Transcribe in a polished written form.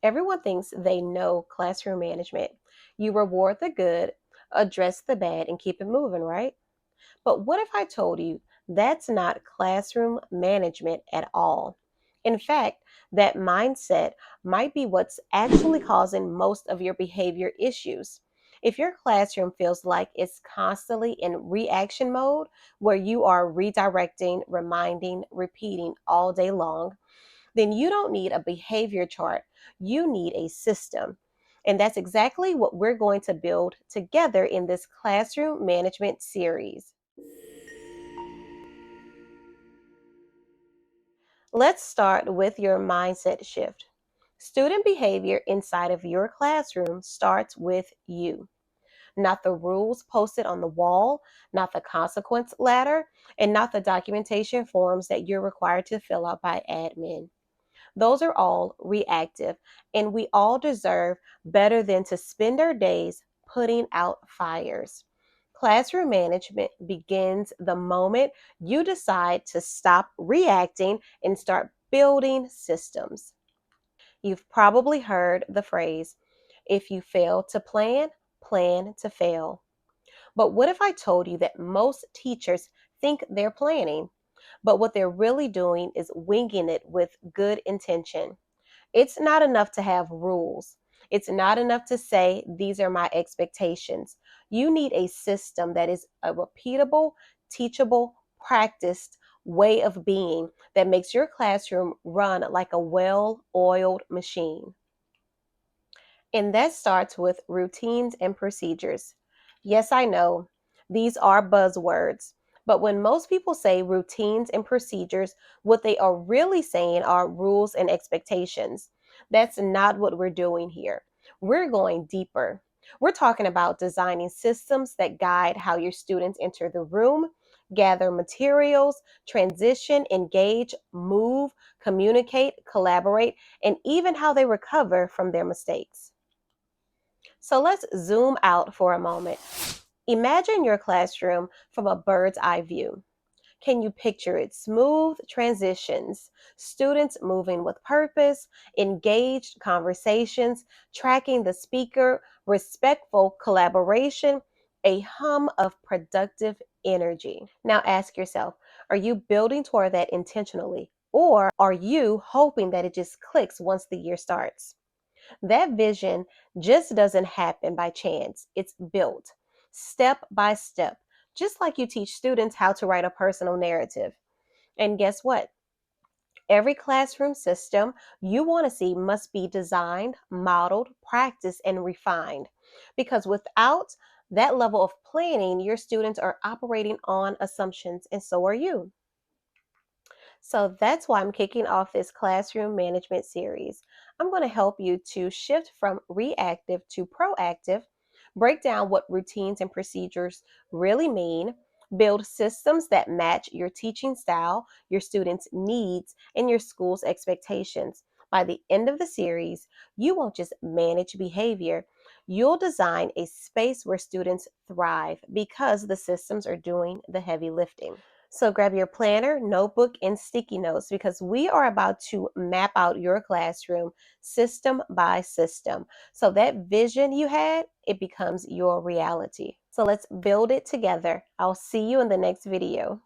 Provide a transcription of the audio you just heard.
Everyone thinks they know classroom management. You reward the good, address the bad, and keep it moving, right? But what if I told you that's not classroom management at all? In fact, that mindset might be what's actually causing most of your behavior issues. If your classroom feels like it's constantly in reaction mode, where you are redirecting, reminding, repeating all day long, then you don't need a behavior chart. You need a system. And that's exactly what we're going to build together in this classroom management series. Let's start with your mindset shift. Student behavior inside of your classroom starts with you, not the rules posted on the wall, not the consequence ladder, and not the documentation forms that you're required to fill out by admin. Those are all reactive, and we all deserve better than to spend our days putting out fires. Classroom management begins the moment you decide to stop reacting and start building systems. You've probably heard the phrase, if you fail to plan, plan to fail. But what if I told you that most teachers think they're planning, but what they're really doing is winging it with good intention? It's not enough to have rules. It's not enough to say, these are my expectations. You need a system that is a repeatable, teachable, practiced way of being that makes your classroom run like a well oiled machine. And that starts with routines and procedures. Yes, I know, these are buzzwords. But when most people say routines and procedures, what they are really saying are rules and expectations. That's not what we're doing here. We're going deeper. We're talking about designing systems that guide how your students enter the room, gather materials, transition, engage, move, communicate, collaborate, and even how they recover from their mistakes. So let's zoom out for a moment. Imagine your classroom from a bird's eye view. Can you picture it? Smooth transitions, students moving with purpose, engaged conversations, tracking the speaker, respectful collaboration, a hum of productive energy. Now ask yourself, are you building toward that intentionally? Or are you hoping that it just clicks once the year starts? That vision just doesn't happen by chance. It's built step by step, just like you teach students how to write a personal narrative. And guess what? Every classroom system you want to see must be designed, modeled, practiced, and refined. Because without that level of planning, your students are operating on assumptions, and so are you. So that's why I'm kicking off this classroom management series. I'm going to help you to shift from reactive to proactive, break down what routines and procedures really mean, build systems that match your teaching style, your students' needs, and your school's expectations. By the end of the series, you won't just manage behavior, you'll design a space where students thrive because the systems are doing the heavy lifting. So grab your planner, notebook, and sticky notes because we are about to map out your classroom system by system. So that vision you had, it becomes your reality. So let's build it together. I'll see you in the next video.